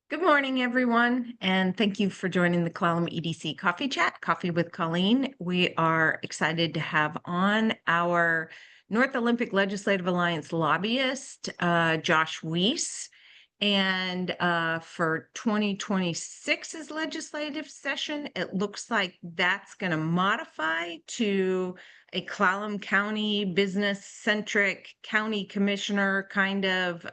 Good morning, everyone, and thank you for joining the Column EDC Coffee Chat, Coffee with Colleen. We are excited to have on our North Olympic Legislative Alliance lobbyist, Josh Weiss. And for 2026's legislative session, it looks like that's going to modify to a Clallam County business-centric county commissioner kind of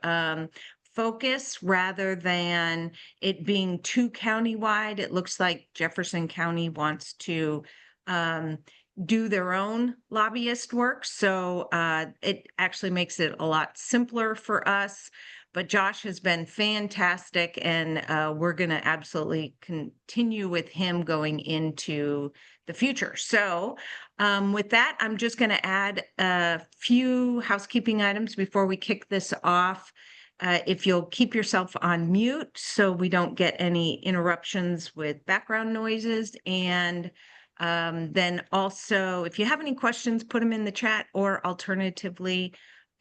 focus rather than it being too countywide. It looks like Jefferson County wants to do their own lobbyist work. So it actually makes it a lot simpler for us. But Josh has been fantastic, and we're going to absolutely continue with him going into the future. So with that, I'm just going to add a few housekeeping items before we kick this off. If you'll keep yourself on mute so we don't get any interruptions with background noises. And then also, if you have any questions, put them in the chat, or alternatively,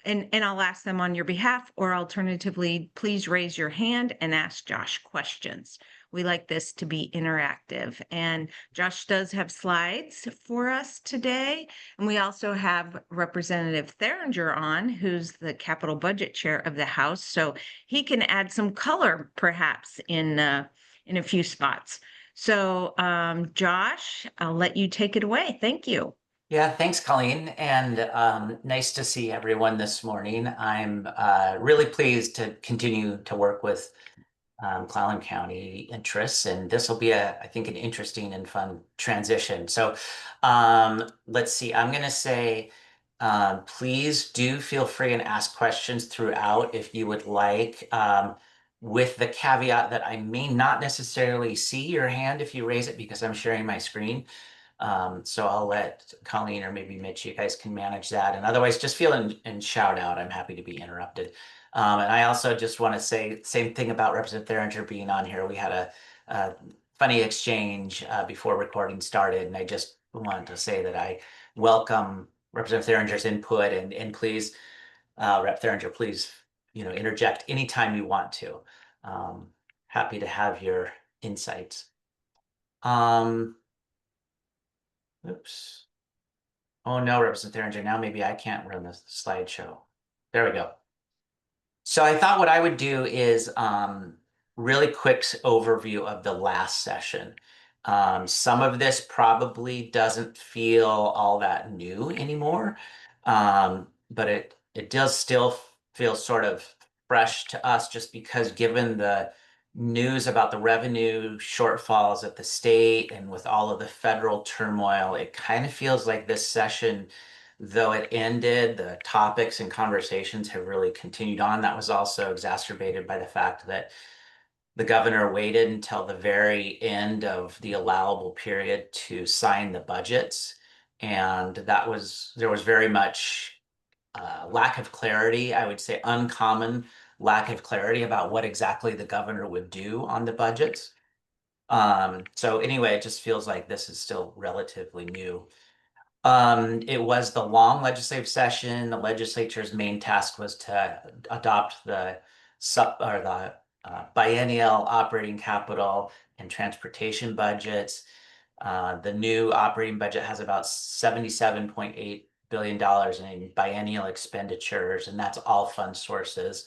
and I'll ask them on your behalf, or alternatively, please raise your hand and ask Josh questions. We like this to be interactive. And Josh does have slides for us today. And we also have Representative Theringer on, who's the capital budget chair of the House. So he can add some color perhaps in a few spots. So Josh, I'll let you take it away. Thank you. Yeah, thanks, Colleen, and nice to see everyone this morning. I'm really pleased to continue to work with Clallam County interests, and this will be, I think, an interesting and fun transition. So let's see, I'm going to say, please do feel free and ask questions throughout if you would like, with the caveat that I may not necessarily see your hand if you raise it because I'm sharing my screen. So I'll let Colleen or maybe Mitch, you guys can manage that. And otherwise, just feel and shout out. I'm happy to be interrupted. And I also just want to say same thing about Representative Theringer being on here. We had a funny exchange before recording started, and I just wanted to say that I welcome Representative Theringer's input, and please, Rep Theringer, please, interject anytime you want to. Happy to have your insights. Oops. Oh no, Representative Theringer, now maybe I can't run the slideshow. There we go. So I thought what I would do is really quick overview of the last session. Some of this probably doesn't feel all that new anymore, but it does still feel sort of fresh to us just because given the news about the revenue shortfalls at the state and with all of the federal turmoil, it kind of feels like this session, though it ended, the topics and conversations have really continued on. That was also exacerbated by the fact that the governor waited until the very end of the allowable period to sign the budgets. And there was very much lack of clarity, I would say uncommon lack of clarity about what exactly the governor would do on the budgets. So anyway, it just feels like this is still relatively new. It was the long legislative session. The legislature's main task was to adopt the biennial operating capital and transportation budgets. The new operating budget has about $77.8 billion in biennial expenditures, and that's all fund sources.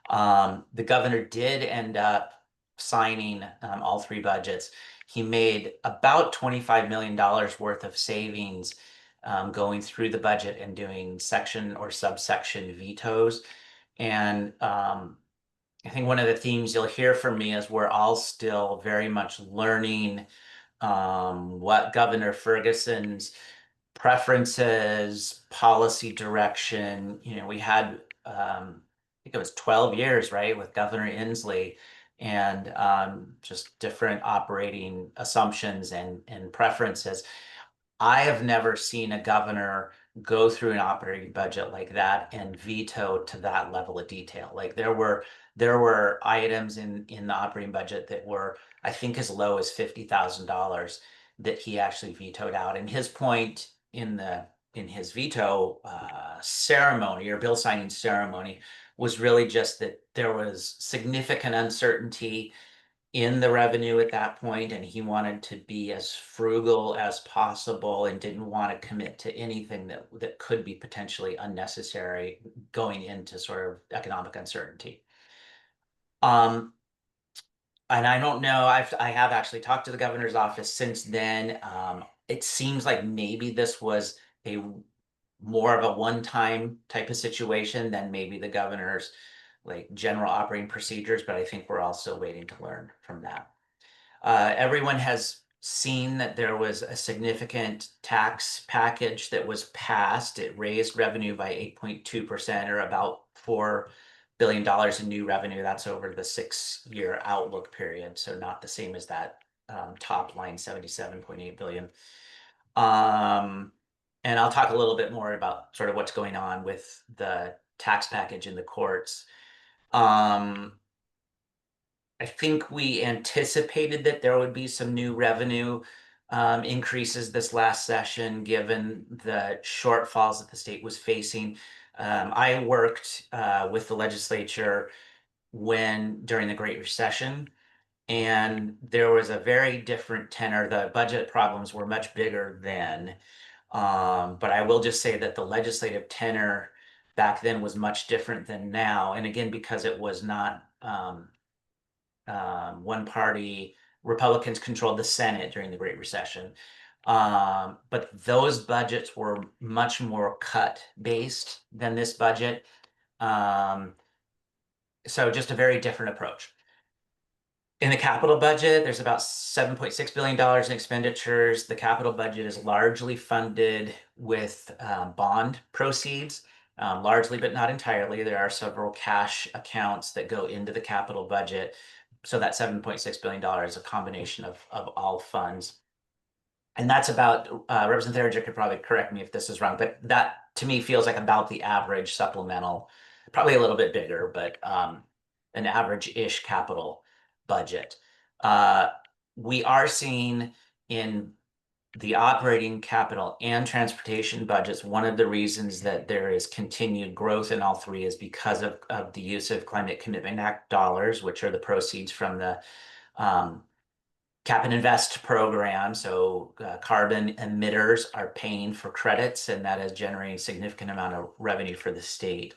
The governor did end up signing all three budgets. He made about $25 million worth of savings going through the budget and doing section or subsection vetoes. And I think one of the themes you'll hear from me is we're all still very much learning what Governor Ferguson's preferences, policy direction. We had, I think it was 12 years, right, with Governor Inslee, and just different operating assumptions and preferences. I have never seen a governor go through an operating budget like that and veto to that level of detail. Like there were items in the operating budget that were, I think, as low as $50,000 that he actually vetoed out. And his point in his veto ceremony or bill signing ceremony was really just that there was significant uncertainty in the revenue at that point, and he wanted to be as frugal as possible and didn't want to commit to anything that could be potentially unnecessary going into sort of economic uncertainty. Um, and I don't know, I have actually talked to the governor's office since then. It seems like maybe this was a more of a one-time type of situation than maybe the governor's like general operating procedures, but I think we're also waiting to learn from that. Everyone has seen that there was a significant tax package that was passed. It raised revenue by 8.2% or about $4 billion in new revenue. That's over the 6-year outlook period. So not the same as that top line 77.8 billion. And I'll talk a little bit more about sort of what's going on with the tax package in the courts. I think we anticipated that there would be some new revenue increases this last session, given the shortfalls that the state was facing. I worked with the legislature during the Great Recession, and there was a very different tenor. The budget problems were much bigger then. But I will just say that the legislative tenor back then was much different than now. And again, because it was not one party, Republicans controlled the Senate during the Great Recession. But those budgets were much more cut based than this budget. So just a very different approach. In the capital budget, there's about $7.6 billion in expenditures. The capital budget is largely funded with bond proceeds, largely but not entirely. There are several cash accounts that go into the capital budget. So that $7.6 billion is a combination of all funds. And that's about, Representative Theringer could probably correct me if this is wrong, but that to me feels like about the average supplemental, probably a little bit bigger, but an average-ish capital budget. We are seeing in the operating capital and transportation budgets, one of the reasons that there is continued growth in all three is because of the use of Climate Commitment Act dollars, which are the proceeds from the Cap and Invest program. So carbon emitters are paying for credits, and that is generating a significant amount of revenue for the state.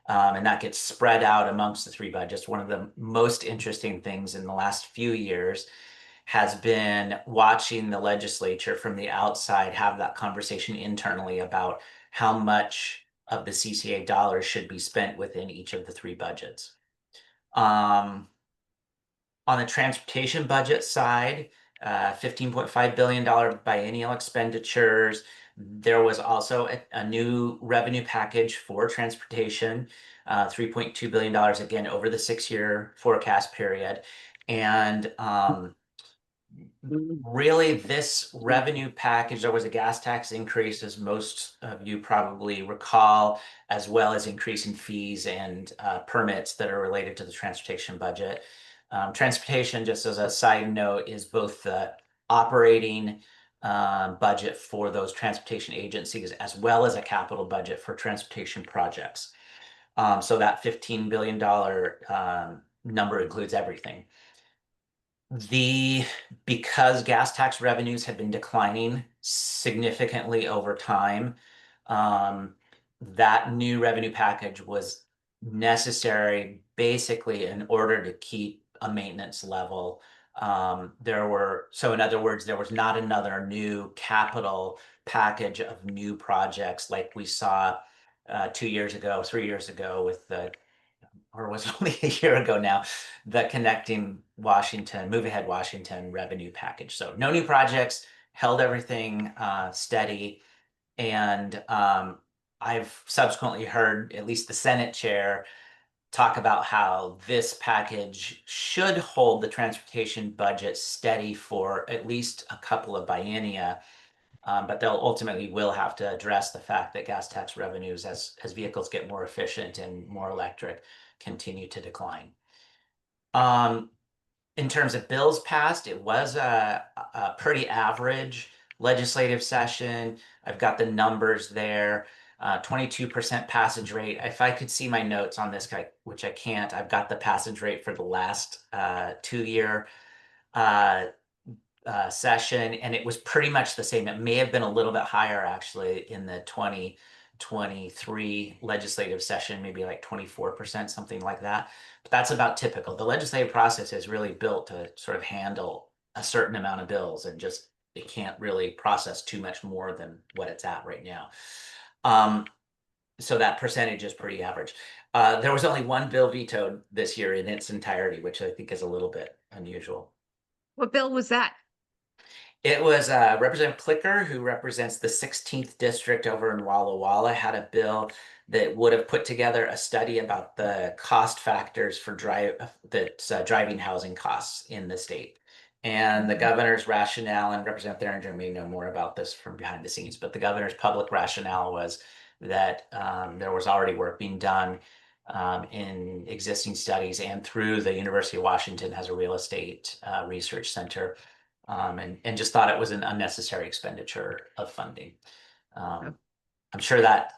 And that gets spread out amongst the three budgets. One of the most interesting things in the last few years has been watching the legislature from the outside have that conversation internally about how much of the CCA dollars should be spent within each of the three budgets. On the transportation budget side, $15.5 billion biennial expenditures. There was also a new revenue package for transportation, $3.2 billion, again, over the 6-year forecast period. And really, this revenue package, there was a gas tax increase, as most of you probably recall, as well as increasing fees and permits that are related to the transportation budget. Transportation, just as a side note, is both the operating budget for those transportation agencies as well as a capital budget for transportation projects. So that $15 billion number includes everything. Because gas tax revenues have been declining significantly over time, that new revenue package was necessary basically in order to keep a maintenance level. So in other words, there was not another new capital package of new projects like we saw 2 years ago, 3 years ago with or was it only a year ago now, the Connecting Washington, Move Ahead Washington revenue package. So no new projects, held everything steady. And I've subsequently heard at least the Senate chair talk about how this package should hold the transportation budget steady for at least a couple of biennia. But they'll ultimately will have to address the fact that gas tax revenues, as vehicles get more efficient and more electric, continue to decline. In terms of bills passed, it was a pretty average legislative session. I've got the numbers there. 22% passage rate. If I could see my notes on this guy, which I can't, I've got the passage rate for the last 2 year uh, session, and it was pretty much the same. It may have been a little bit higher actually in the 2023 legislative session, maybe like 24%, something like that. But that's about typical. The legislative process is really built to sort of handle a certain amount of bills and just it can't really process too much more than what it's at right now. So that percentage is pretty average. There was only one bill vetoed this year in its entirety, which I think is a little bit unusual. What bill was that? It was Representative Clicker, who represents the 16th district over in Walla Walla, had a bill that would have put together a study about the cost factors for driving housing costs in the state. And the governor's rationale, and Representative Theringer may know more about this from behind the scenes, but the governor's public rationale was that there was already work being done in existing studies and through the University of Washington has a real estate research center and just thought it was an unnecessary expenditure of funding. I'm sure that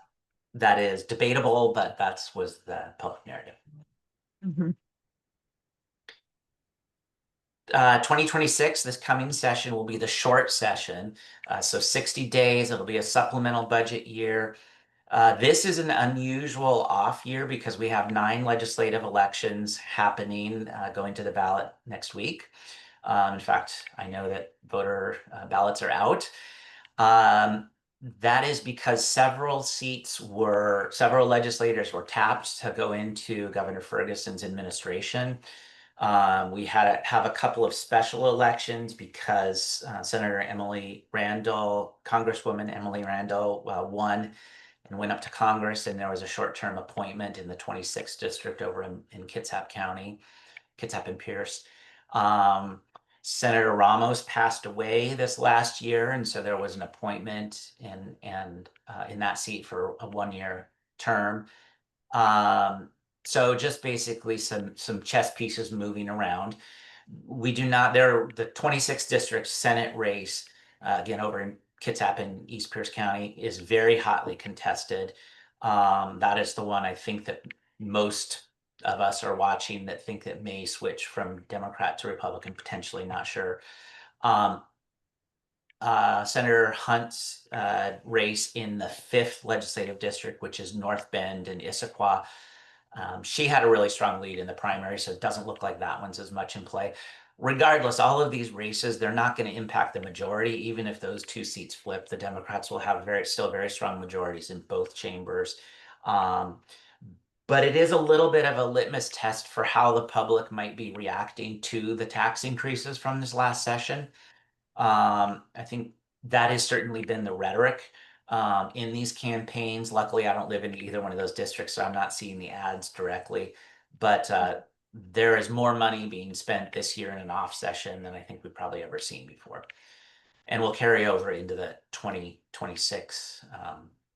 is debatable, but that was the public narrative. Mhm. 2026, this coming session will be the short session. So 60 days, it'll be a supplemental budget year. This is an unusual off year because we have 9 legislative elections happening, going to the ballot next week. In fact, I know that voter ballots are out. That is because several legislators were tapped to go into Governor Ferguson's administration. We have a couple of special elections because Congresswoman Emily Randall, won and went up to Congress, and there was a short-term appointment in the 26th district over in Kitsap County, Kitsap and Pierce. Senator Ramos passed away this last year, and so there was an appointment in that seat for a 1-year term. So just basically some chess pieces moving around. The 26th district Senate race, again over in Kitsap and East Pierce County, is very hotly contested. That is the one I think that most of us are watching that think that may switch from Democrat to Republican, potentially, not sure. Senator Hunt's race in the 5th legislative district, which is North Bend and Issaquah. She had a really strong lead in the primary, so it doesn't look like that one's as much in play. Regardless, all of these races, they're not going to impact the majority. Even if those 2 seats flip, the Democrats will have still very strong majorities in both chambers. But it is a little bit of a litmus test for how the public might be reacting to the tax increases from this last session. I think that has certainly been the rhetoric in these campaigns. Luckily, I don't live in either one of those districts, so I'm not seeing the ads directly. But there is more money being spent this year in an off session than I think we've probably ever seen before. And will carry over into the 2026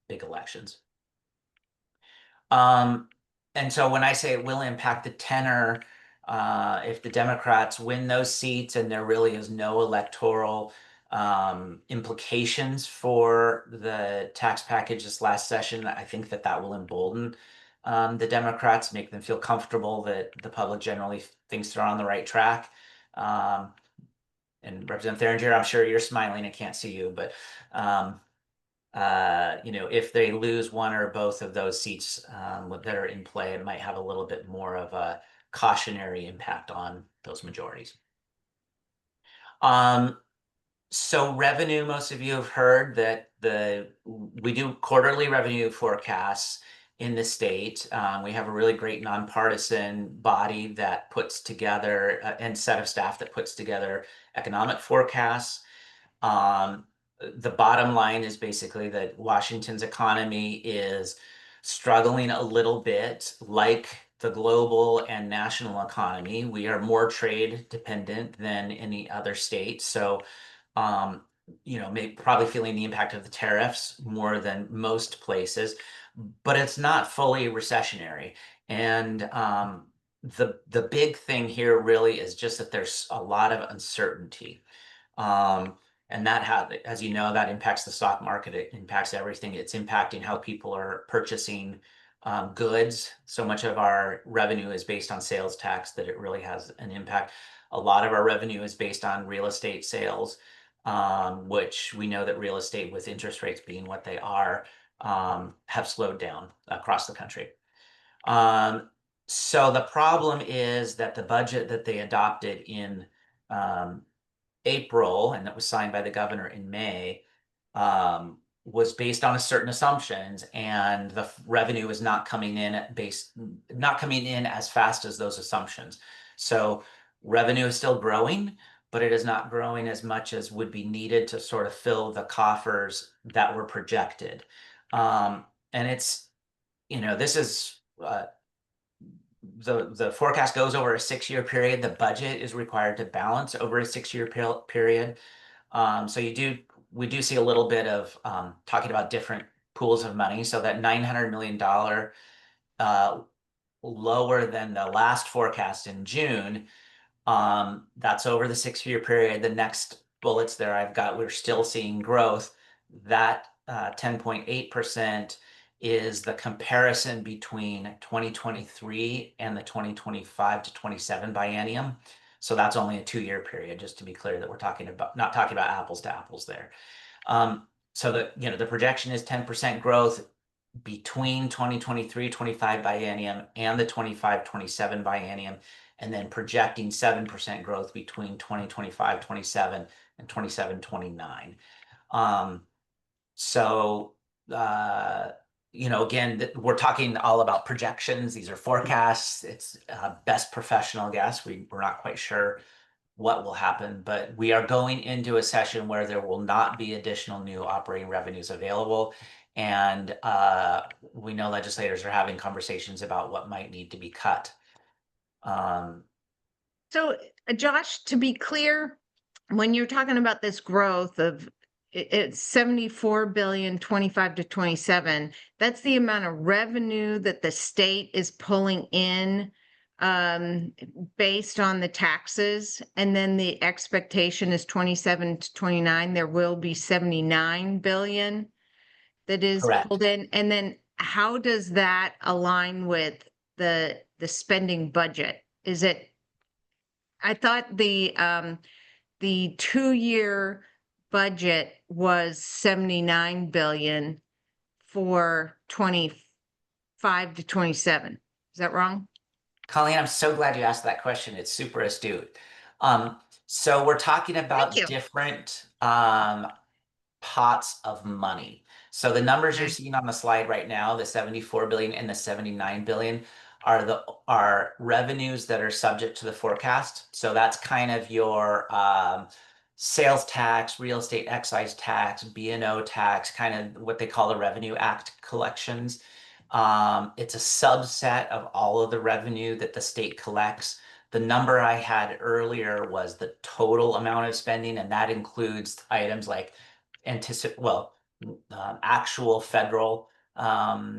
big elections. And so when I say it will impact the tenor, if the Democrats win those seats and there really is no electoral implications for the tax package this last session, I think that will embolden the Democrats, make them feel comfortable that the public generally thinks they're on the right track. And Representative Theringer, I'm sure you're smiling, I can't see you, but if they lose one or both of those seats that are in play, it might have a little bit more of a cautionary impact on those majorities. So revenue, most of you have heard that we do quarterly revenue forecasts in the state. We have a really great nonpartisan body that puts together and set of staff that puts together economic forecasts. The bottom line is basically that Washington's economy is struggling a little bit like the global and national economy. We are more trade dependent than any other state. So, probably feeling the impact of the tariffs more than most places, but it's not fully recessionary. And the big thing here really is just that there's a lot of uncertainty. And that as you know, that impacts the stock market. It impacts everything. It's impacting how people are purchasing goods. So much of our revenue is based on sales tax that it really has an impact. A lot of our revenue is based on real estate sales, which we know that real estate, with interest rates being what they are, have slowed down across the country. So the problem is that the budget that they adopted in April, and that was signed by the governor in May, was based on a certain assumptions, and the revenue is not coming in not coming in as fast as those assumptions. So revenue is still growing, but it is not growing as much as would be needed to sort of fill the coffers that were projected. And it's, this is the forecast goes over a 6-year period. The budget is required to balance over a 6-year period. So we do see a little bit of talking about different pools of money. So that $900 million lower than the last forecast in June. That's over the 6-year period. The next bullets there I've got, we're still seeing growth. That 10.8% is the comparison between 2023 and the 2025 to 27 biennium. So that's only a 2-year period, just to be clear that we're not talking about apples to apples there. So the projection is 10% growth between 2023-25 biennium and the 25-27 biennium, and then projecting 7% growth between 2025-27 and 27-29. Again, we're talking all about projections. These are forecasts. It's best professional guess. We're not quite sure what will happen, but we are going into a session where there will not be additional new operating revenues available. And we know legislators are having conversations about what might need to be cut. So, Josh, to be clear, when you're talking about this growth of it's 74 billion, 25 to 27, that's the amount of revenue that the state is pulling in based on the taxes. And then the expectation is 27 to 29, there will be 79 billion that is Correct. pulled in. And then how does that align with the spending budget? Is it, I thought the 2-year budget was 79 billion for 25 to 27. Is that wrong? Colleen, I'm so glad you asked that question. It's super astute. So we're talking Thank about you. different pots of money. So the numbers you're Okay. seeing on the slide right now, the 74 billion and the 79 billion, are revenues that are subject to the forecast. So that's kind of your sales tax, real estate excise tax, B&O tax, kind of what they call the Revenue Act collections. It's a subset of all of the revenue that the state collects. The number I had earlier was the total amount of spending, and that includes items like actual federal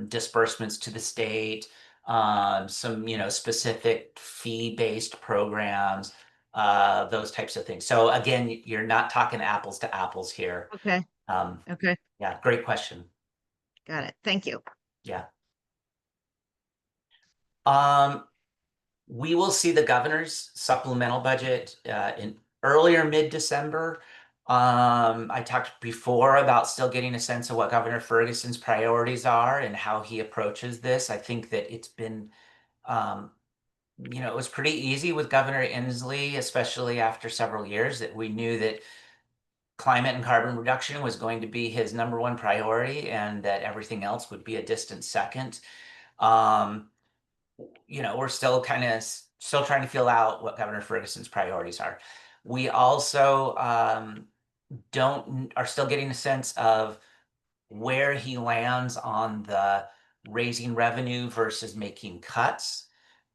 disbursements to the state, some specific fee-based programs, those types of things. So again, you're not talking apples to apples here. Okay. Okay. Yeah, great question. Got it. Thank you. Yeah. We will see the governor's supplemental budget in earlier mid-December. I talked before about still getting a sense of what Governor Ferguson's priorities are and how he approaches this. I think that it's been, it was pretty easy with Governor Inslee, especially after several years, that we knew that climate and carbon reduction was going to be his #1 priority and that everything else would be a distant second. We're still still trying to feel out what Governor Ferguson's priorities are. We also are still getting a sense of where he lands on the raising revenue versus making cuts.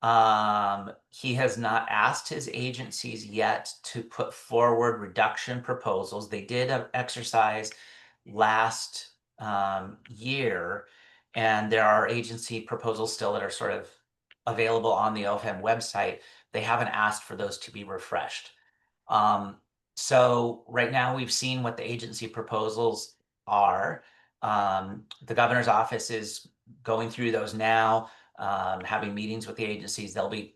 He has not asked his agencies yet to put forward reduction proposals. They did an exercise last year, and there are agency proposals still that are sort of available on the OFM website. They haven't asked for those to be refreshed. So right now we've seen what the agency proposals are. The governor's office is going through those now, having meetings with the agencies. They'll be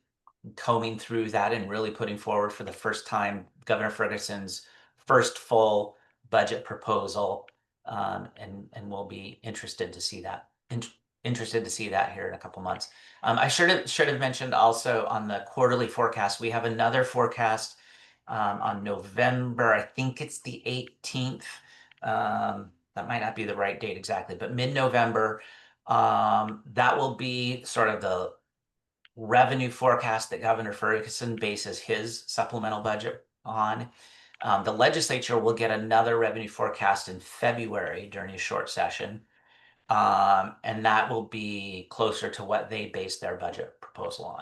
combing through that and really putting forward for the first time Governor Ferguson's first full budget proposal. And we'll be interested to see that. Interested to see that here in a couple months. I should have mentioned also on the quarterly forecast, we have another forecast on November. I think it's the 18th. That might not be the right date exactly, but mid-November. That will be sort of the revenue forecast that Governor Ferguson bases his supplemental budget on. The legislature will get another revenue forecast in February during a short session. And that will be closer to what they base their budget proposal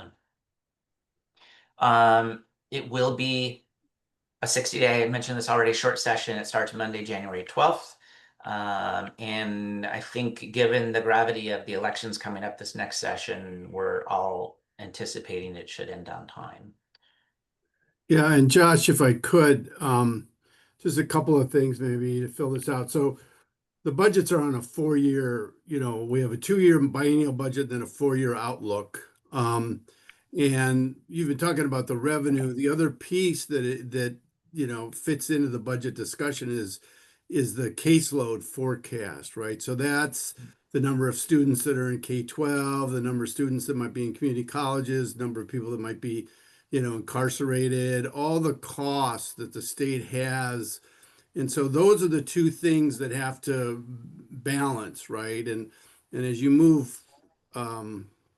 on. It will be a 60-day, I mentioned this already, short session. It starts Monday, January 12th. And I think given the gravity of the elections coming up this next session, we're all anticipating it should end on time. Yeah, and Josh, if I could, just a couple of things maybe to fill this out. So the budgets are on a 4-year, we have a 2-year biennial budget, then a 4-year outlook. And you've been talking about the revenue. The other piece that fits into the budget discussion is the caseload forecast, right? So that's the number of students that are in K-12, the number of students that might be in community colleges, number of people that might be, incarcerated, all the costs that the state has. And so those are the two things that have to balance, right? And as you move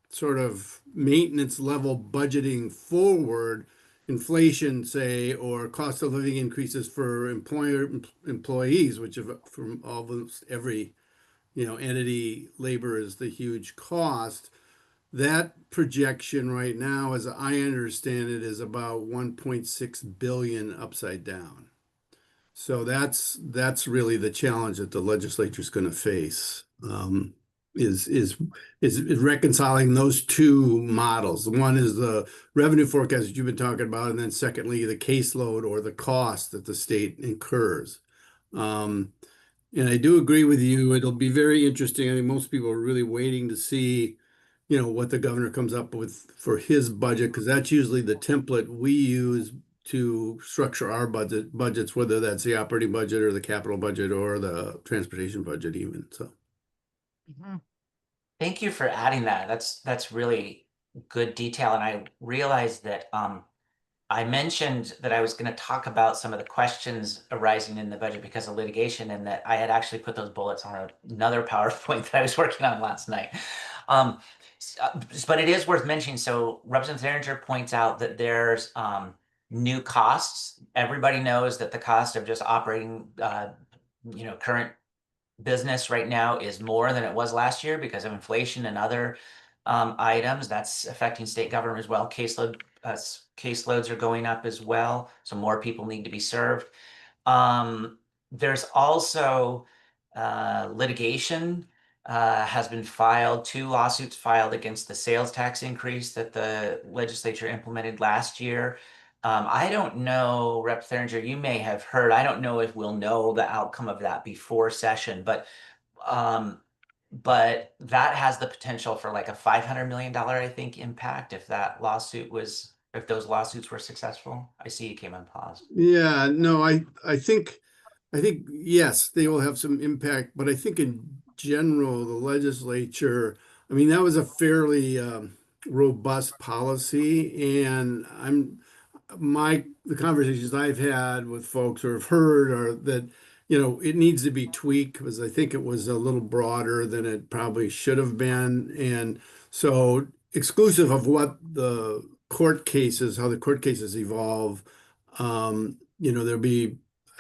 sort of maintenance level budgeting forward, inflation, say, or cost of living increases for employees, which have, from almost every entity, labor is the huge cost. That projection right now, as I understand it, is about 1.6 billion upside down. So that's really the challenge that the legislature is going to face, is reconciling those two models. One is the revenue forecast that you've been talking about, and then secondly, the caseload or the cost that the state incurs. And I do agree with you. It'll be very interesting. I think most people are really waiting to see, what the governor comes up with for his budget, because that's usually the template we use to structure our budgets, whether that's the operating budget or the capital budget or the transportation budget even. So Mhm. Thank you for adding that. That's really good detail. And I realized that I mentioned that I was going to talk about some of the questions arising in the budget because of litigation, and that I had actually put those bullets on another PowerPoint that I was working on last night. But it is worth mentioning. So Representative Erringer points out that there's new costs. Everybody knows that the cost of just operating, current business right now is more than it was last year because of inflation and other items. That's affecting state government as well. Caseloads are going up as well, so more people need to be served. There's also litigation has been filed, 2 lawsuits filed against the sales tax increase that the legislature implemented last year. I don't know, Rep. Theringer, you may have heard, I don't know if we'll know the outcome of that before session, but that has the potential for like a $500 million, I think, impact if those lawsuits were successful. I see you came on pause. yeah, no, I think yes, they will have some impact, but I think in general, the legislature, I mean, that was a fairly robust policy, and the conversations I've had with folks or have heard are that, it needs to be tweaked because I think it was a little broader than it probably should have been. And so exclusive of what the how the court cases evolve, I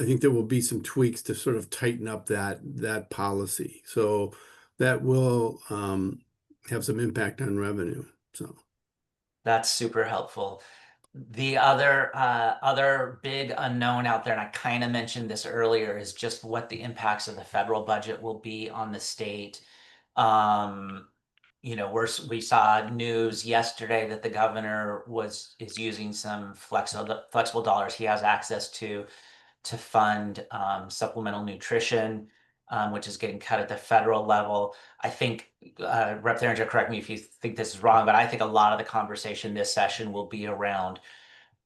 think there will be some tweaks to sort of tighten up that policy. So that will have some impact on revenue. So. That's super helpful. The other big unknown out there, and I kind of mentioned this earlier, is just what the impacts of the federal budget will be on the state. Um, we saw news yesterday that the governor is using some flexible dollars he has access to to fund supplemental nutrition, which is getting cut at the federal level. I think, Rep. Theringer, correct me if you think this is wrong, but I think a lot of the conversation this session will be around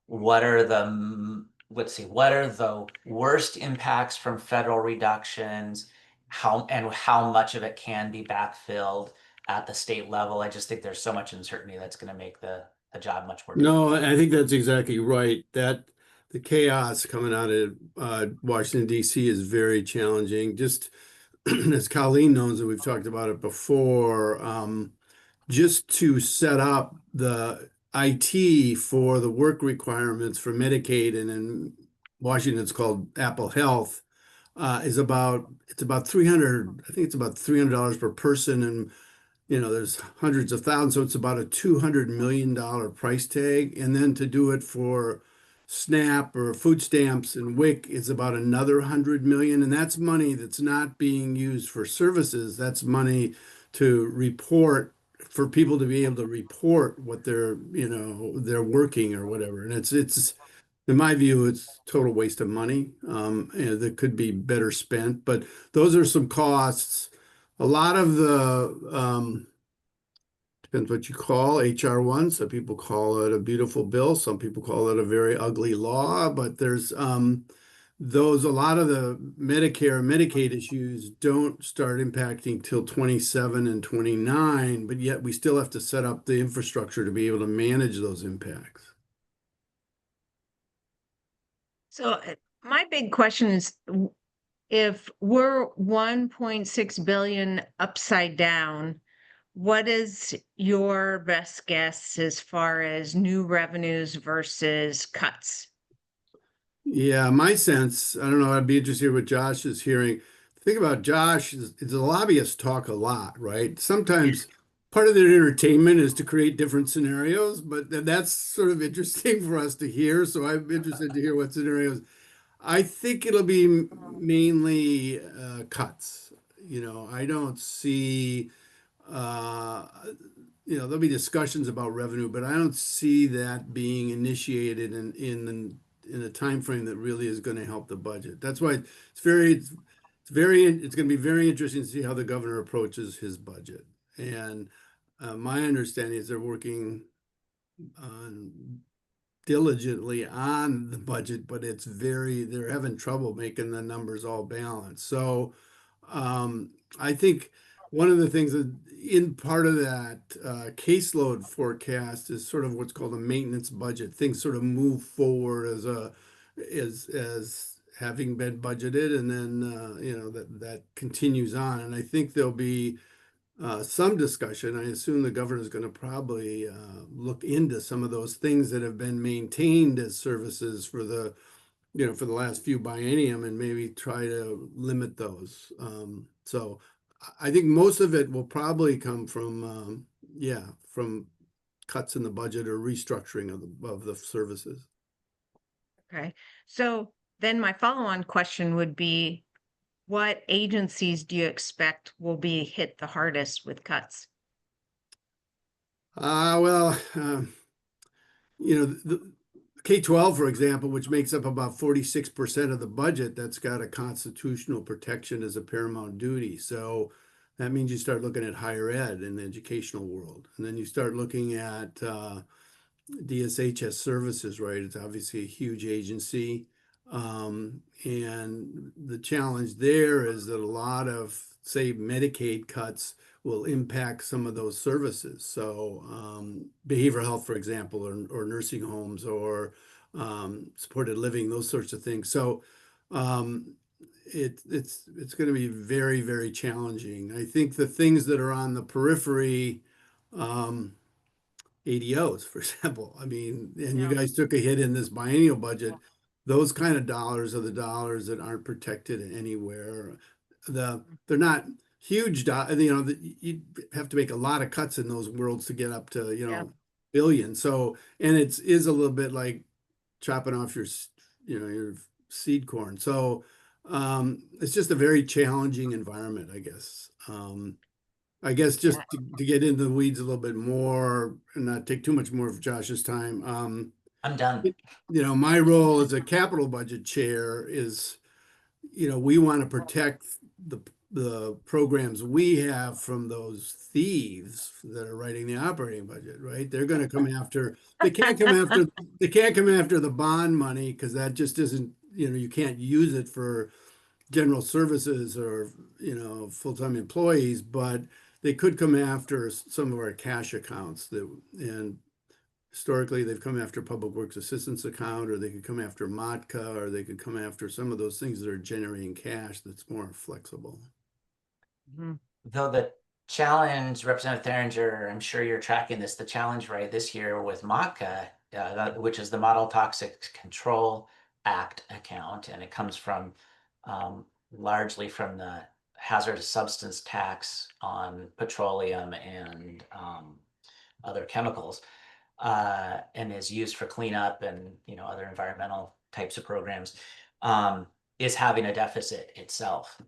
what are the, let's see, what are the worst impacts from federal reductions, how much of it can be backfilled at the state level. I just think there's so much uncertainty that's going to make the job much more difficult. No, I think that's exactly right. That the chaos coming out of Washington, D.C. is very challenging. Just as Colleen knows, and we've talked about it before, just to set up the IT for the work requirements for Medicaid, and in Washington it's called Apple Health, it's about 300, I think it's about $300 per person, and there's hundreds of thousands, so it's about a $200 million price tag. And then to do it for SNAP or food stamps and WIC is about another 100 million. And that's money that's not being used for services. That's money to report, for people to be able to report what they're working or whatever. And it's in my view, it's total waste of money, that could be better spent. But those are some costs. A lot of the depends what you call HR1. Some people call it a beautiful bill. Some people call it a very ugly law. But there's a lot of the Medicare and Medicaid issues don't start impacting till 27 and 29, but yet we still have to set up the infrastructure to be able to manage those impacts. So my big question is, if we're 1.6 billion upside down, what is your best guess as far as new revenues versus cuts? Yeah, my sense, I don't know, I'd be interested what Josh is hearing. The thing about Josh is the lobbyists talk a lot, right? Sometimes part of their entertainment is to create different scenarios, but that's sort of interesting for us to hear. So I'm interested to hear what scenarios. I think it'll be mainly cuts. I don't see, uh, there'll be discussions about revenue, but I don't see that being initiated in a time frame that really is going to help the budget. That's why it's going to be very interesting to see how the governor approaches his budget. And my understanding is they're working on diligently on the budget, but they're having trouble making the numbers all balanced. So I think one of the things that in part of that caseload forecast is sort of what's called a maintenance budget. Things sort of move forward as having been budgeted, and then that continues on. And I think there'll be some discussion. I assume the governor is going to probably look into some of those things that have been maintained as services for the last few biennium, and maybe try to limit those. So I think most of it will probably come from from cuts in the budget or restructuring of the services. Okay, so then my follow-on question would be, what agencies do you expect will be hit the hardest with cuts? Well, the K-12, for example, which makes up about 46% of the budget, that's got a constitutional protection as a paramount duty. So that means you start looking at higher ed in the educational world. And then you start looking at DSHS services, right? It's obviously a huge agency. And the challenge there is that a lot of, say, Medicaid cuts will impact some of those services. So behavioral health, for example, or nursing homes, or supported living, those sorts of things. So it's going to be very, very challenging. I think the things that are on the periphery, ADOs, for example. I mean, and you Yeah. guys took a hit in this biennial budget. Those kind of dollars are the dollars that aren't protected anywhere. They're not huge, you have to make a lot of cuts in those worlds to get up to, Yeah. billions. So, and is a little bit like chopping off your seed corn. So, it's just a very challenging environment, I guess. I guess just Yeah. to get into the weeds a little bit more and not take too much more of Josh's time. I'm done. My role as a capital budget chair is, we want to protect the programs we have from those thieves that are writing the operating budget, right? They're going to come after, they can't come after the bond money because that just isn't, you can't use it for general services or, full-time employees, but they could come after some of our cash accounts and historically, they've come after Public Works Assistance account, or they could come after Matka, or they could come after some of those things that are generating cash that's more flexible. Mhm. Though the challenge, Representative Theringer, I'm sure you're tracking this, the challenge right this year with MACA, which is the Model Toxic Control Act account, and it comes from largely from the hazardous substance tax on petroleum and other chemicals, and is used for cleanup and other environmental types of programs, is having a deficit itself.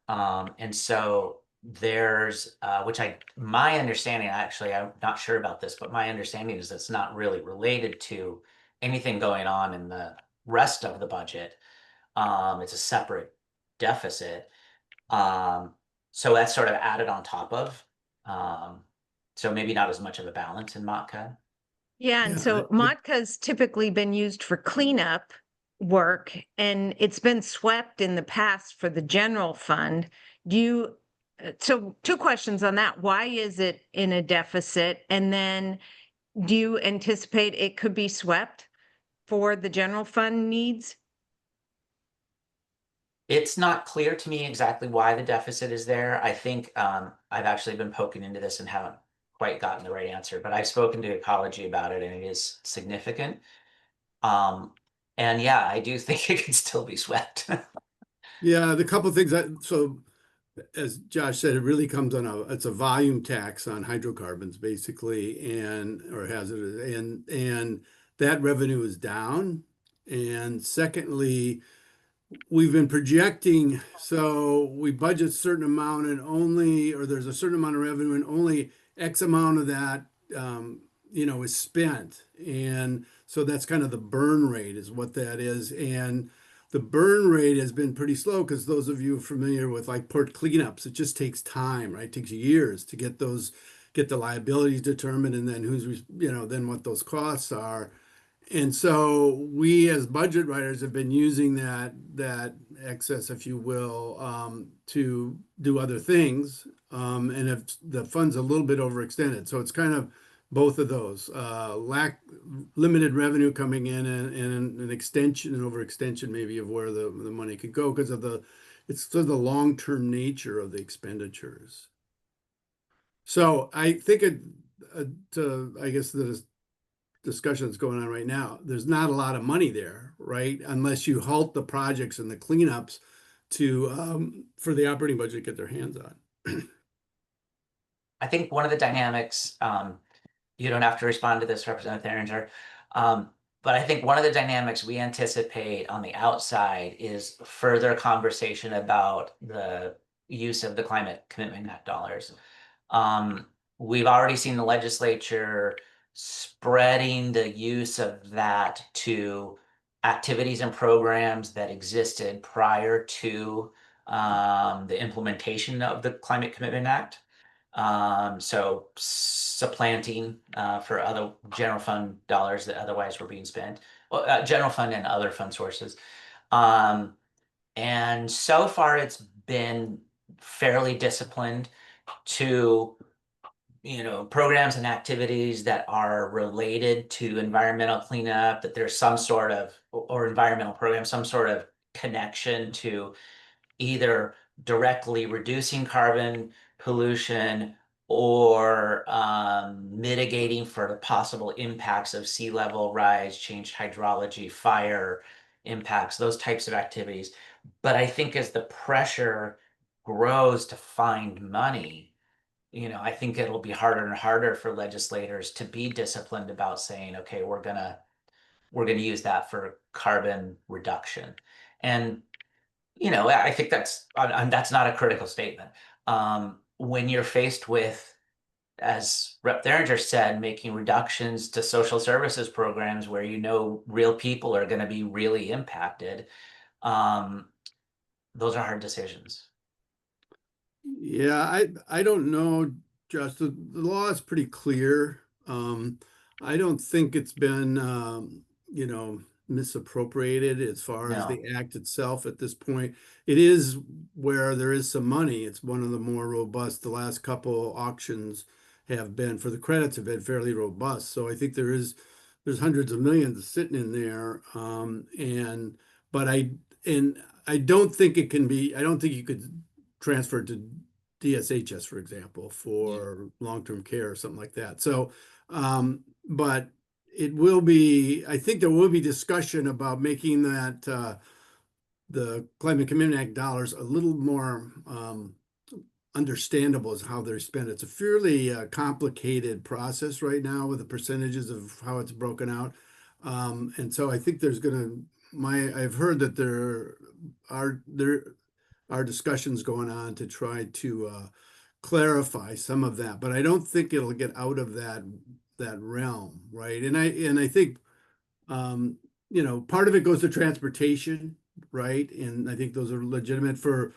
And so there's my understanding, actually, I'm not sure about this, but my understanding is it's not really related to anything going on in the rest of the budget. It's a separate deficit. So that's sort of added on top of. So maybe not as much of a balance in MOTCA. Yeah, and Yeah, so Motka's typically been used for cleanup work, and it's been swept in the past for the general fund. Do you, so two questions on that. Why is it in a deficit? And then do you anticipate it could be swept for the general fund needs? It's not clear to me exactly why the deficit is there. I think I've actually been poking into this and haven't quite gotten the right answer, but I've spoken to ecology about it and it is significant. And yeah, I do think it can still be swept. yeah, the couple of things so as Josh said, it really comes on it's a volume tax on hydrocarbons basically, or hazardous, and that revenue is down. And secondly, we've been projecting, so we budget a certain amount or there's a certain amount of revenue and only X amount of that, is spent. And so that's kind of the burn rate is what that is. And the burn rate has been pretty slow because those of you familiar with like port cleanups, it just takes time, right? It takes years to get the liabilities determined and then then what those costs are. And so we as budget writers have been using that excess, if you will, to do other things. And if the fund's a little bit overextended. So it's kind of both of those. Limited revenue coming in and an extension, an overextension maybe of where the money could go because of it's sort of the long-term nature of the expenditures. So I think I guess the discussion that's going on right now, there's not a lot of money there, right? Unless you halt the projects and the cleanups for the operating budget to get their hands on. I think one of the dynamics, you don't have to respond to this, Representative Theringer, but I think one of the dynamics we anticipate on the outside is further conversation about the use of the Climate Commitment Act dollars. We've already seen the legislature spreading the use of that to activities and programs that existed prior to the implementation of the Climate Commitment Act. So supplanting for other general fund dollars that otherwise were being spent, general fund and other fund sources. And so far it's been fairly disciplined to programs and activities that are related to environmental cleanup, that there's some sort of, or environmental program, some sort of connection to either directly reducing carbon pollution or mitigating for the possible impacts of sea level rise, changed hydrology, fire impacts, those types of activities. But I think as the pressure grows to find money, I think it'll be harder and harder for legislators to be disciplined about saying, okay, we're gonna use that for carbon reduction. And I think that's not a critical statement. When you're faced with as Rep. Theringer said, making reductions to social services programs where real people are going to be really impacted. Those are hard decisions. Yeah, I don't know, Josh. The law is pretty clear. I don't think it's been misappropriated as far as No. the act itself at this point. It is where there is some money. It's one of the more robust. The last couple auctions have been, for the credits, have been fairly robust. So I think there's hundreds of millions sitting in there. But I don't think it can be. I don't think you could transfer it to DSHS, for example, Yeah. for long-term care or something like that. So, but it will be, I think there will be discussion about making that the Climate Commitment Act dollars a little more understandable as how they're spent. It's a fairly complicated process right now with the percentages of how it's broken out. And so I think there's I've heard that there are discussions going on to try to clarify some of that, but I don't think it'll get out of that realm, right? And I think part of it goes to transportation, right? And I think those are legitimate for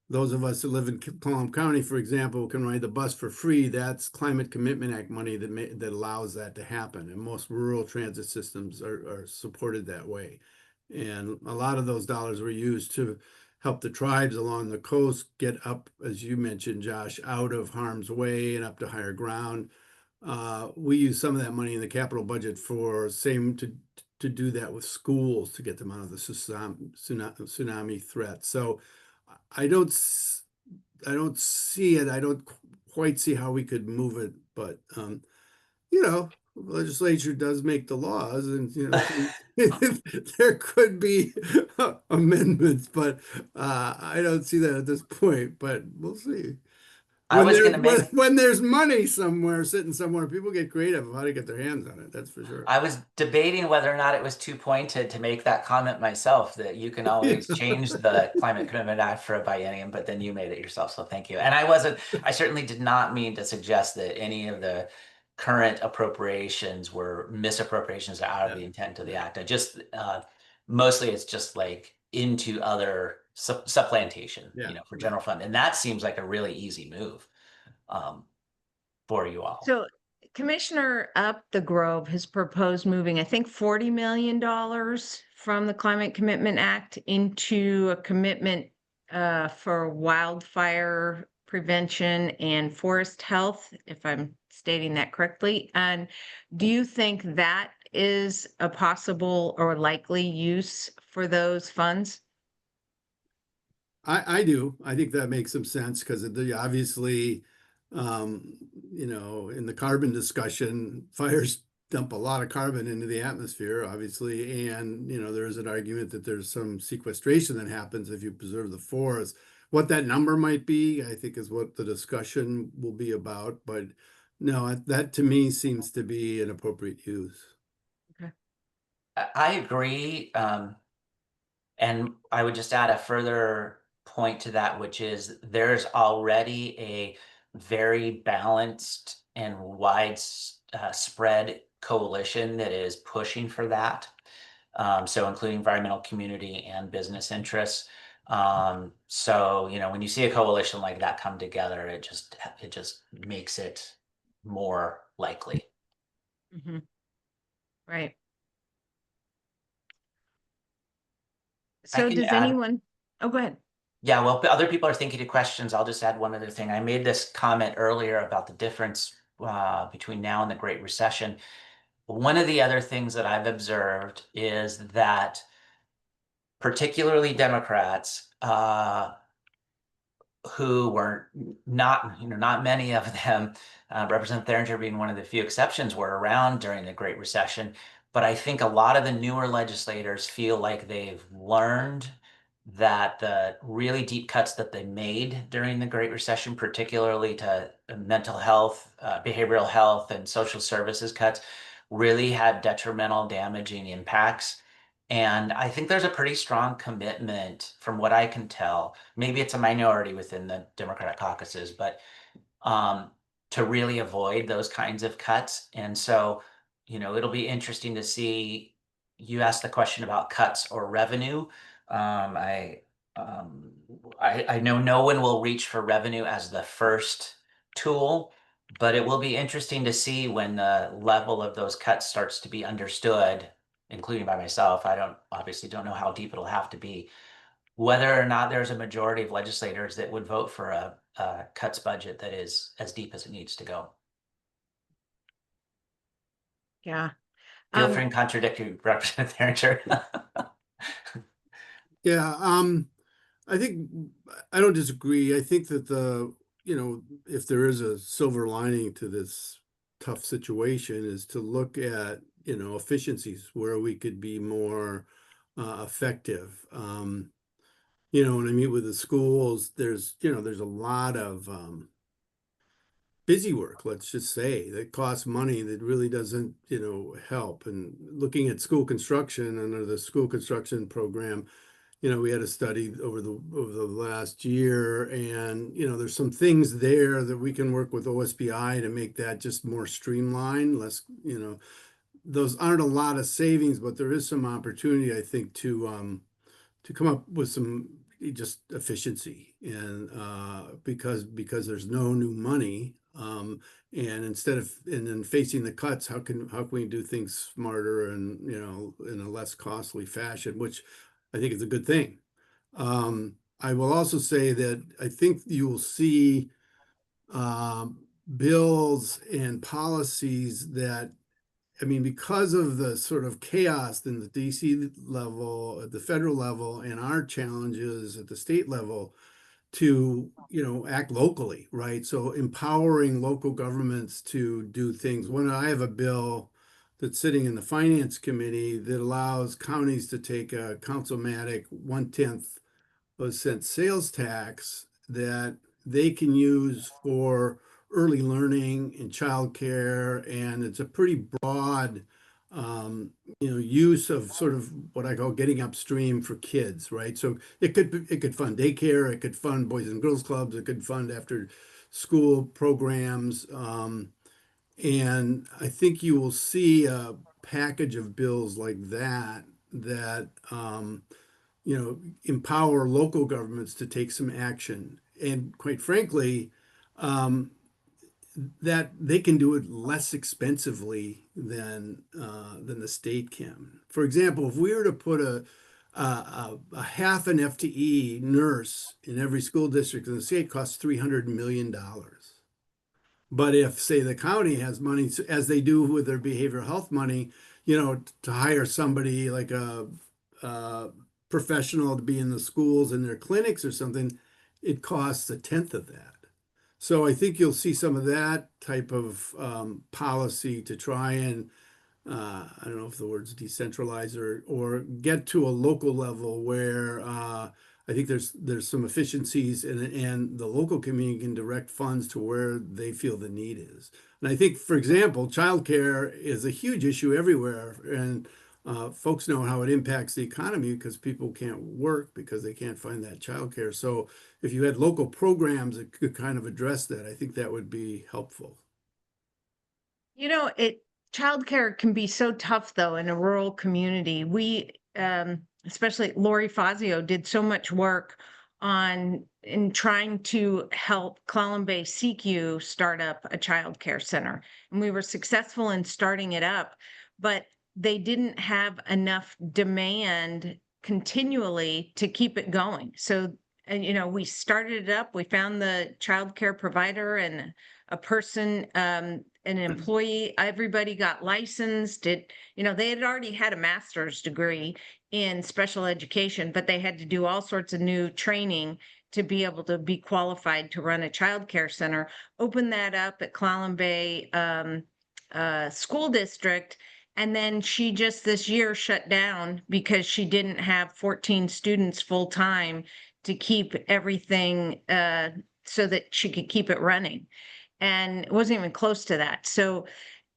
those of us that live in Colleen County, for example, can ride the bus for free. That's Climate Commitment Act money that allows that to happen. And most rural transit systems are supported that way. And a lot of those dollars were used to help the tribes along the coast get up, as you mentioned, Josh, out of harm's way and up to higher ground. We use some of that money in the capital budget for to do that with schools to get them out of the tsunami threat. So I don't I don't see it. I don't quite see how we could move it, but the legislature does make the laws, and there could be amendments, but I don't see that at this point. But we'll see. I When was there going to make when there's money somewhere sitting somewhere, people get creative of how to get their hands on it. That's for sure. I was debating whether or not it was too pointed to make that comment myself, that you can always change the Climate Commitment Act for a biennium, but then you made it yourself. So thank you. And I certainly did not mean to suggest that any of the current appropriations were misappropriations or out of Yeah, the intent of the yeah, act. I just, mostly it's just like into other supplantation, yeah, for yeah. general fund. And that seems like a really easy move, um, for you all. So Commissioner Up the Grove has proposed moving, I think, $40 million from the Climate Commitment Act into a commitment for wildfire prevention and forest health, if I'm stating that correctly. And do you think that is a possible or likely use for those funds? I do. I think that makes some sense because obviously, in the carbon discussion, fires dump a lot of carbon into the atmosphere, obviously, and there is an argument that there's some sequestration that happens if you preserve the forest. What that number might be, I think, is what the discussion will be about. But no, that to me seems to be an appropriate use. Okay. I agree. And I would just add a further point to that, which is there's already a very balanced and wide spread coalition that is pushing for that. So including environmental community and business interests. So, when you see a coalition like that come together, it just makes it more likely. Mhm. Right. I So can does add. anyone, oh, go ahead. Yeah, well, other people are thinking of questions. I'll just add one other thing. I made this comment earlier about the difference between now and the Great Recession. One of the other things that I've observed is that particularly Democrats, who were not many of them, Representative Theringer being one of the few exceptions, were around during the Great Recession. But I think a lot of the newer legislators feel like they've learned that the really deep cuts that they made during the Great Recession, particularly to mental health, behavioral health, and social services cuts, really had detrimental, damaging impacts. And I think there's a pretty strong commitment, from what I can tell. Maybe it's a minority within the Democratic caucuses, but to really avoid those kinds of cuts. And so, it'll be interesting to see. You asked the question about cuts or revenue. Um, I know no one will reach for revenue as the first tool, but it will be interesting to see when the level of those cuts starts to be understood, including by myself. I obviously don't know how deep it'll have to be, whether or not there's a majority of legislators that would vote for a cuts budget that is as deep as it needs to go. Yeah. Feel free and contradict you, Representative Herringer. Yeah, I think I don't disagree. I think that if there is a silver lining to this tough situation is to look at, efficiencies where we could be more effective. When I meet with the schools, there's a lot of busy work, let's just say, that costs money that really doesn't, help. And looking at school construction under the school construction program, we had a study over the last year, and there's some things there that we can work with OSBI to make that just more streamlined, less, those aren't a lot of savings, but there is some opportunity, I think, to come up with some just efficiency, and because there's no new money, and then facing the cuts, how can we do things smarter and in a less costly fashion, which I think is a good thing. I will also say that I think you will see bills and policies that, I mean, because of the sort of chaos in the DC level, at the federal level, and our challenges at the state level to, act locally, right? So empowering local governments to do things. I have a bill that's sitting in the Finance Committee that allows counties to take a councilmatic 1/10 cent sales tax that they can use for early learning and childcare, and it's a pretty broad, use of sort of what I call getting upstream for kids, right? So it could fund daycare, it could fund boys and girls clubs, it could fund after school programs, and I think you will see a package of bills like that empower local governments to take some action. And quite frankly, that they can do it less expensively than the state can. For example, if we were to put a half an FTE nurse in every school district in the state, costs $300 million. But if, say, the county has money, as they do with their behavioral health money, to hire somebody like a professional to be in the schools and their clinics or something, it costs 1/10 of that. So I think you'll see some of that type of policy to try and I don't know if the word's decentralize or get to a local level where I think there's some efficiencies, and the local community can direct funds to where they feel the need is. And I think, for example, childcare is a huge issue everywhere, and folks know how it impacts the economy because people can't work because they can't find that childcare. So if you had local programs that could kind of address that, I think that would be helpful. Childcare can be so tough though in a rural community. Especially Lori Fazio did so much work in trying to help Clallam Bay CQ start up a childcare center. And we were successful in starting it up, but they didn't have enough demand continually to keep it going. So, and we started it up, we found the childcare provider and a person, an employee, everybody got licensed. They had already had a master's degree in special education, but they had to do all sorts of new training to be able to be qualified to run a childcare center. Open that up at Clallam Bay School District. And then she just this year shut down because she didn't have 14 students full time to keep everything so that she could keep it running. And it wasn't even close to that. So,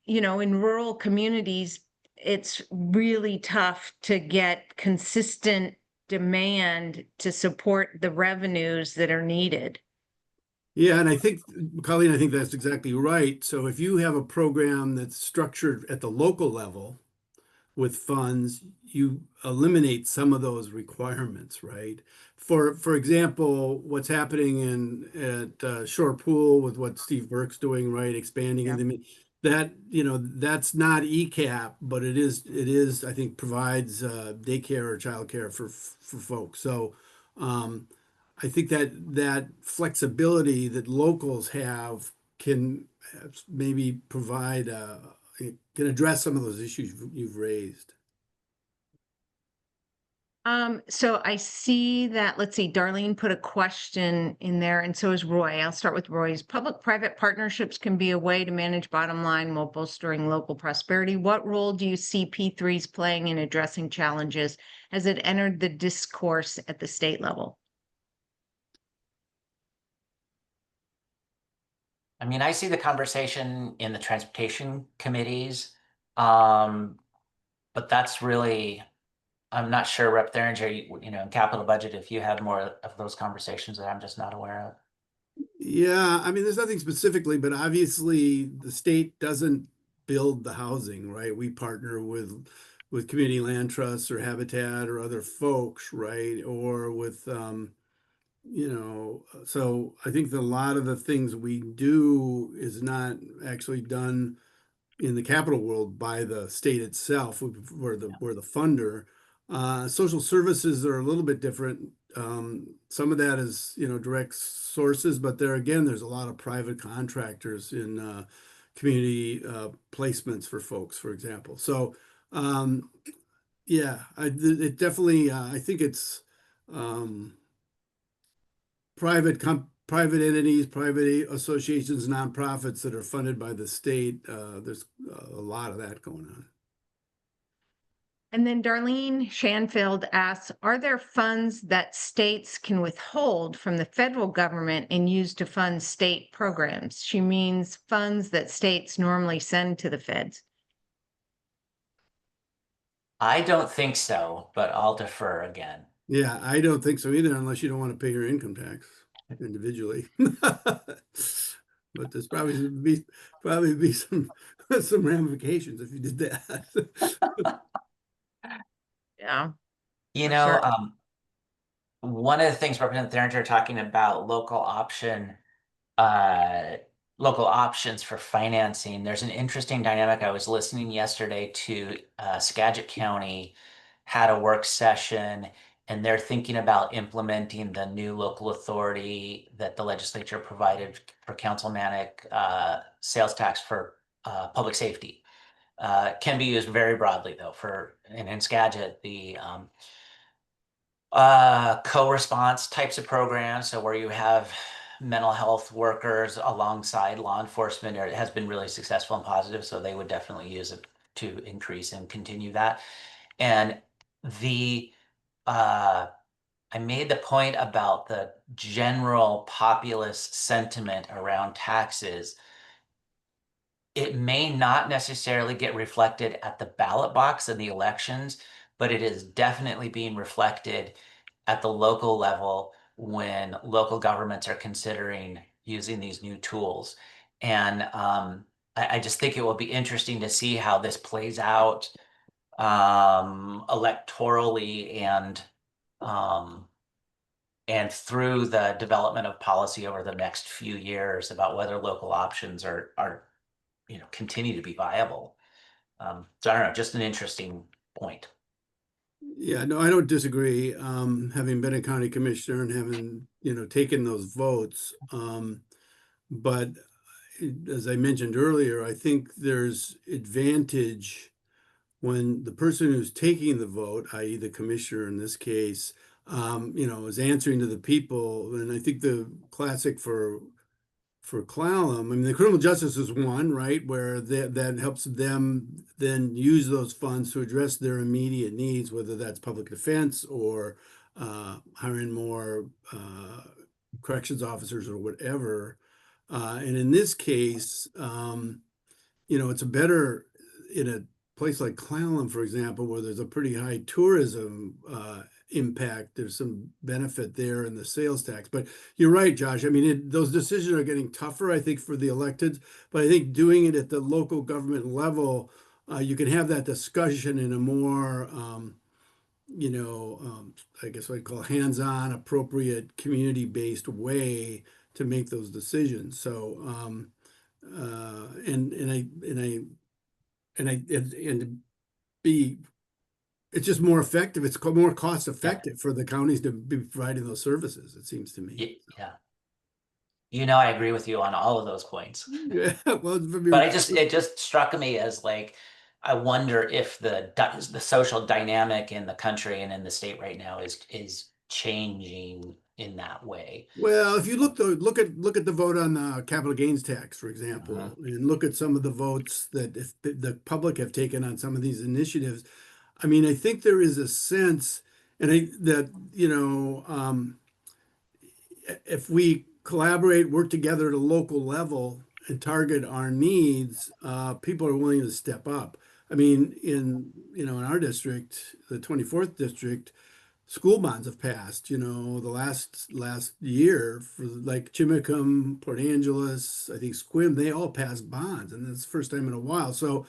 in rural communities, it's really tough to get consistent demand to support the revenues that are needed. Yeah, and I think, Colleen, I think that's exactly right. So if you have a program that's structured at the local level with funds, you eliminate some of those requirements, right? For example, what's happening at Shore Pool with what Steve Burke's doing, right? Expanding Yeah. in the that, that's not ECAP, but it is, I think, provides daycare or childcare for folks. So um, I think that flexibility that locals have can maybe provide it can address some of those issues you've raised. So I see that, let's see, Darlene put a question in there, and so is Roy. I'll start with Roy's. Public-private partnerships can be a way to manage bottom line while bolstering local prosperity. What role do you see P3s playing in addressing challenges? Has it entered the discourse at the state level? I mean, I see the conversation in the transportation committees. Um, but that's really, I'm not sure, Rep. Theringer, in capital budget, if you had more of those conversations that I'm just not aware of. Yeah, I mean, there's nothing specifically, but obviously the state doesn't build the housing, right? We partner with community land trusts or Habitat or other folks, right? Or with so I think that a lot of the things we do is not actually done in the capital world by the state itself. We're the funder. Social services are a little bit different. Some of that is, direct sources, but there again, there's a lot of private contractors in community placements for folks, for example. So, yeah, it definitely, I think it's um, private entities, private associations, nonprofits that are funded by the state. There's a lot of that going on. And then Darlene Shanfield asks, are there funds that states can withhold from the federal government and use to fund state programs? She means funds that states normally send to the feds. I don't think so, but I'll defer again. Yeah, I don't think so either, unless you don't want to pay your income tax individually. But there's probably be some ramifications if you did that. Yeah, You for know, sure. um, one of the things Representative Theringer talking about uh, local options for financing. There's an interesting dynamic. I was listening yesterday to Skagit County had a work session, and they're thinking about implementing the new local authority that the legislature provided for councilmanic sales tax for public safety. Can be used very broadly though and in Skagit, the co-response types of programs. So where you have mental health workers alongside law enforcement, it has been really successful and positive. So they would definitely use it to increase and continue that. And the uh, I made the point about the general populist sentiment around taxes. It may not necessarily get reflected at the ballot box in the elections, but it is definitely being reflected at the local level when local governments are considering using these new tools. And I just think it will be interesting to see how this plays out electorally um, and through the development of policy over the next few years about whether local options are continue to be viable. So I don't know, just an interesting point. Yeah, no, I don't disagree. Having been a county commissioner and having, taken those votes. But as I mentioned earlier, I think there's advantage when the person who's taking the vote, i.e. the commissioner in this case, is answering to the people. And I think the classic for Clallam, I mean, the criminal justice is one, right, where that helps them then use those funds to address their immediate needs, whether that's public defense or hiring more corrections officers or whatever. And in this case, it's a better in a place like Clallam, for example, where there's a pretty high tourism impact. There's some benefit there in the sales tax. But you're right, Josh. I mean, those decisions are getting tougher, I think, for the electeds. But I think doing it at the local government level, you can have that discussion in a more, I guess what I'd call hands-on, appropriate, community-based way to make those decisions. So, and to be, it's just more effective. It's more cost Yeah. effective for the counties to be providing those services, it seems to me. Yeah. I agree with you on all of those points. Yeah, well, But it just struck me as like, I wonder if the social dynamic in the country and in the state right now is changing in that way. well, if you look at the vote on the capital gains tax, for example, and look at some of the votes that if the public have taken on some of these initiatives, I mean, I think there is a sense, if we collaborate, work together at a local level and target our needs, people are willing to step up. I mean, in our district, the 24th district, school bonds have passed, the last year for like Chimicum, Port Angeles, I think Squim, they all passed bonds, and that's the first time in a while. So,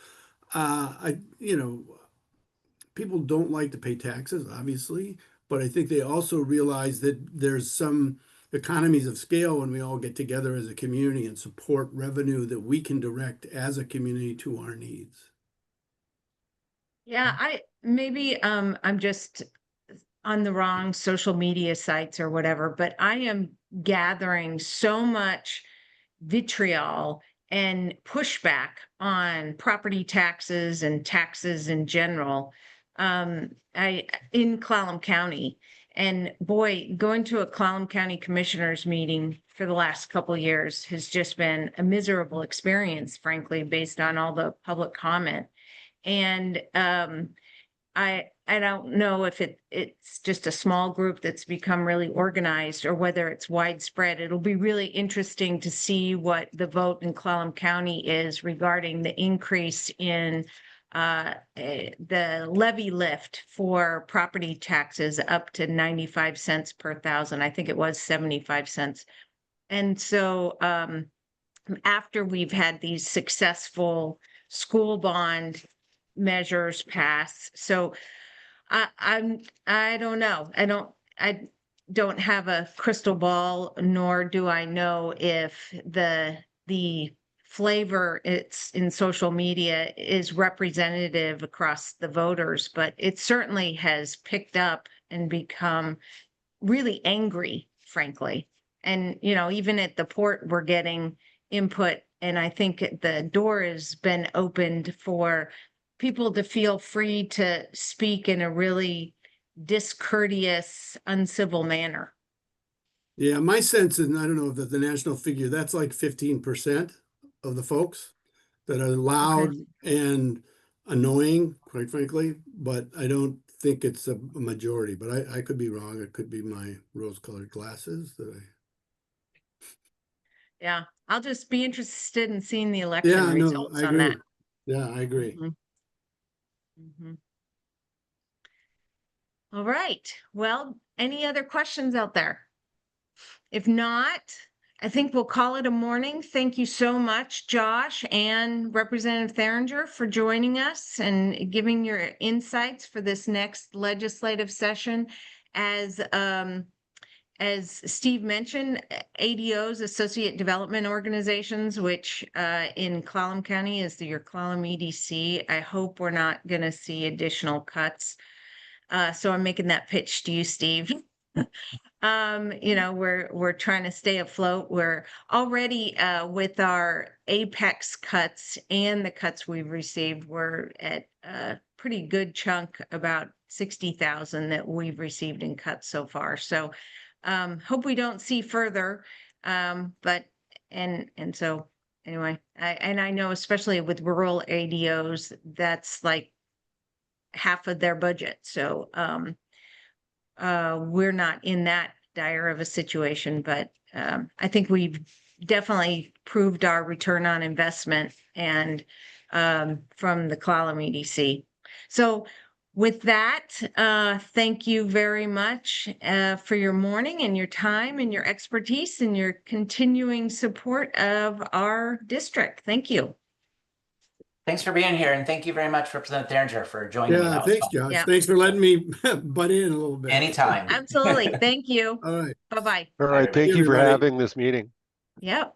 people don't like to pay taxes, obviously, but I think they also realize that there's some economies of scale when we all get together as a community and support revenue that we can direct as a community to our needs. Yeah, I'm just on the wrong social media sites or whatever, but I am gathering so much vitriol and pushback on property taxes and taxes in general. In Clallam County, and boy, going to a Clallam County Commissioners meeting for the last couple of years has just been a miserable experience, frankly, based on all the public comment. And I don't know if it's just a small group that's become really organized or whether it's widespread. It'll be really interesting to see what the vote in Clallam County is regarding the increase in the levy lift for property taxes up to 95 cents per thousand. I think it was 75 cents. And so after we've had these successful school bond measures pass, so I don't know. I don't have a crystal ball, nor do I know if the flavor it's in social media is representative across the voters, but it certainly has picked up and become really angry, frankly. And, even at the port, we're getting input, and I think the door has been opened for people to feel free to speak in a really discourteous, uncivil manner. Yeah, my sense, and I don't know if the national figure, that's like 15% of the folks that are loud and annoying, quite frankly, but I don't think it's a majority, but I could be wrong. It could be my rose-colored glasses that Yeah, I'll just be interested in seeing the Yeah, election no, results I on that. agree. Yeah, I agree. Mhm. Mhm. All right. Well, any other questions out there? If not, I think we'll call it a morning. Thank you so much, Josh and Representative Theringer, for joining us and giving your insights for this next legislative session. As Steve mentioned, ADOs, Associate Development Organizations, which in Clallam County is your Clallam EDC. I hope we're not going to see additional cuts. So I'm making that pitch to you, Steve. We're trying to stay afloat. We're already with our apex cuts and the cuts we've received, we're at a pretty good chunk, about 60,000 that we've received in cuts so far. So hope we don't see further. But so anyway, I know especially with rural ADOs, that's like half of their budget. So we're not in that dire of a situation, but I think we've definitely proved our return on investment and from the Clallam EDC. So With that, thank you very much for your morning and your time and your expertise and your continuing support of our district. Thank you. Thanks for being here, and thank you very much, Representative Theringer, for joining me. Yeah, That was thanks, fun. Josh. Yeah. Thanks for letting me butt in a little bit. Anytime. Absolutely. Thank you. All right. Bye-bye. All right, everybody. thank you for Everybody. having this meeting. Yep.